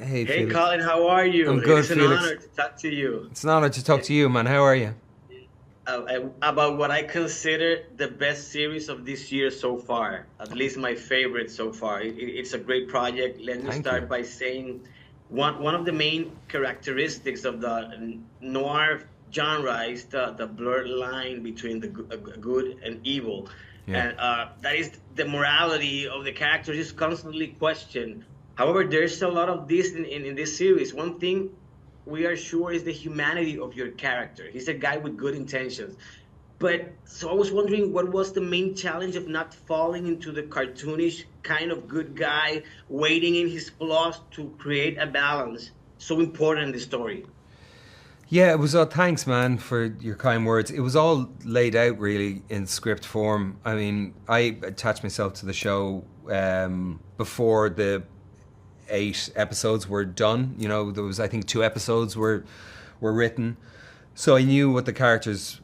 Hey, Hey Felix. Colin, how are you? I'm It good, is an Felix. honor to talk to you It's an honor to talk to you, man. How are you? about what I consider the best series of this year so far, at least my favorite so far. It's a great project. Let me Thank you. start by saying one of the main characteristics of the noir genre is the blurred line between the good and evil. Yeah. And that is the morality of the characters is constantly questioned. However, there's a lot of this in this series. One thing we are sure is the humanity of your character. He's a guy with good intentions. But so I was wondering what was the main challenge of not falling into the cartoonish kind of good guy, waiting in his flaws to create a balance so important in the story. Yeah, it was all thanks, man, for your kind words. It was all laid out really in script form. I mean, I attached myself to the show before the 8 episodes were done. There was, I think, 2 episodes were written. So I knew what the characters'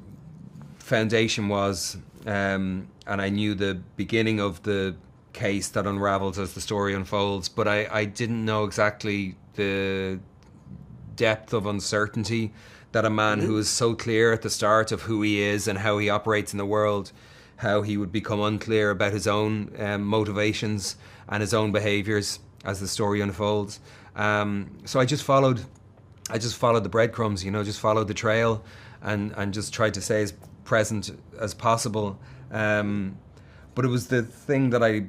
foundation was, and I knew the beginning of the case that unravels as the story unfolds, but I didn't know exactly the depth of uncertainty that a man who is Hmm. so clear at the start of who he is and how he operates in the world, how he would become unclear about his own motivations and his own behaviors as the story unfolds. So I just followed the breadcrumbs, just followed the trail, and just tried to stay as present as possible. But it was the thing that I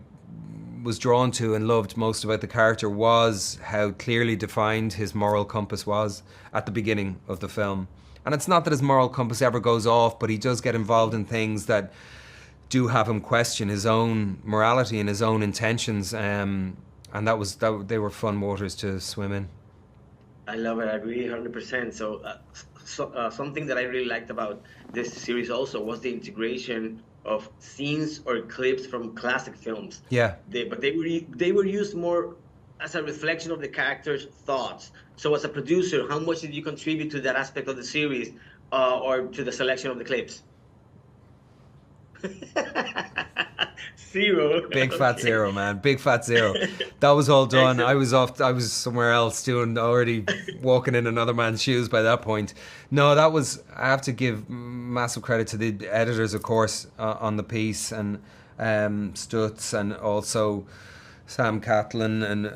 was drawn to and loved most about the character was how clearly defined his moral compass was at the beginning of the film. And it's not that his moral compass ever goes off, but he does get involved in things that do have him question his own morality and his own intentions. And they were fun waters to swim in. I love it. I agree 100%. Something that I really liked about this series also was the integration of scenes or clips from classic films. Yeah. They were used more as a reflection of the characters' thoughts. So, as a producer, how much did you contribute to that aspect of the series, or to the selection of the clips? Zero. Big fat Okay. zero, man. Big fat zero. That was all done. I Excellent. was off. I was somewhere else doing already walking in another man's shoes by that point. No, that was. I have to give massive credit to the editors, of course, on the piece, and Stutz, and also Sam Catlin and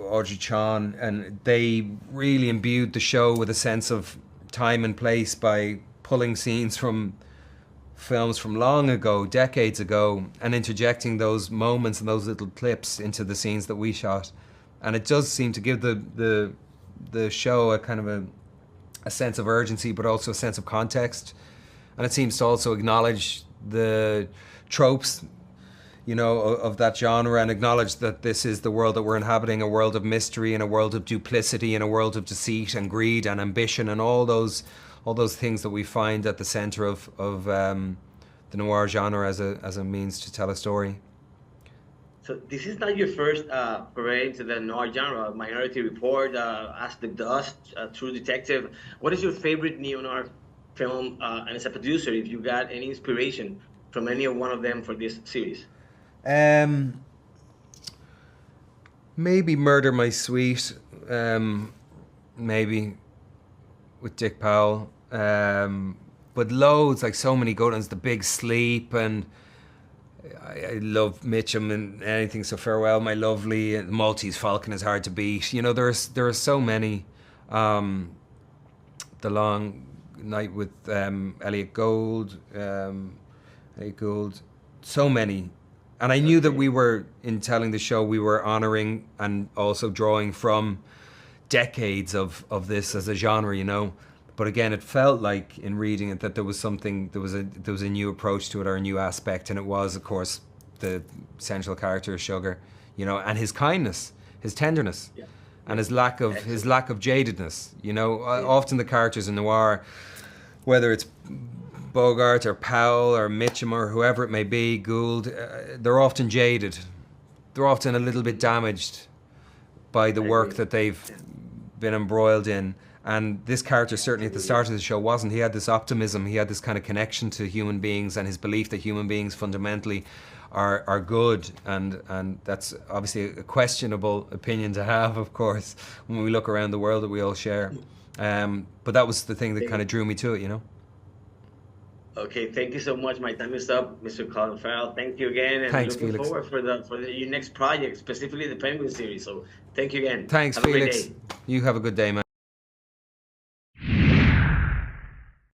Audrey Chon, and they really imbued the show with a sense of time and place by pulling scenes from films from long ago, decades ago, and interjecting those moments and those little clips into the scenes that we shot. And it does seem to give the show a kind of a sense of urgency, but also a sense of context. And it seems to also acknowledge the tropes, of that genre, and acknowledge that this is the world that we're inhabiting, a world of mystery and a world of duplicity and a world of deceit and greed and ambition and all those things that we find at the center of the noir genre as a means to tell a story. So this is not your first foray into the noir genre. Minority Report, Ask the Dust, True Detective. What is your favorite neo-noir film? And as a producer, if you got any inspiration from any of one of them for this series? Um, Maybe Murder My Sweet, maybe with Dick Powell. But loads, like so many good ones. The Big Sleep, and I love Mitchum and anything. So Farewell, My Lovely, and Maltese Falcon is hard to beat. There are so many. Um, the Long Night with Elliot Gould, so many. And I knew that Okay. we were, in telling the show, we were honouring and also drawing from decades of this as a genre. But again, it felt like in reading it that there was something, there was a new approach to it, or a new aspect, and it was, of course, the central character, Sugar, and his kindness, his tenderness, Yeah. and Yeah. his Excellent. lack of jadedness. Yeah. Often the characters in noir, whether it's Bogart or Powell or Mitchum or whoever it may be, Gould, they're often jaded. They're often a little bit damaged by the I work agree. that they've Yeah. been embroiled in. And this character, certainly at the Absolutely. start of the show, wasn't. He had this optimism, he had this kind of connection to human beings, and his belief that human beings fundamentally are good, and that's obviously a questionable opinion to have, of course, when we look around the world that we all share. But that was the thing that kind of drew me to it, you know. Okay, thank you so much. My time is up, Mr. Colin Farrell. Thank you again, and Thanks, looking Felix. forward for your next project, specifically the Penguin series. So thank you again. Thanks, Have a great Felix. day. You have a good day, man.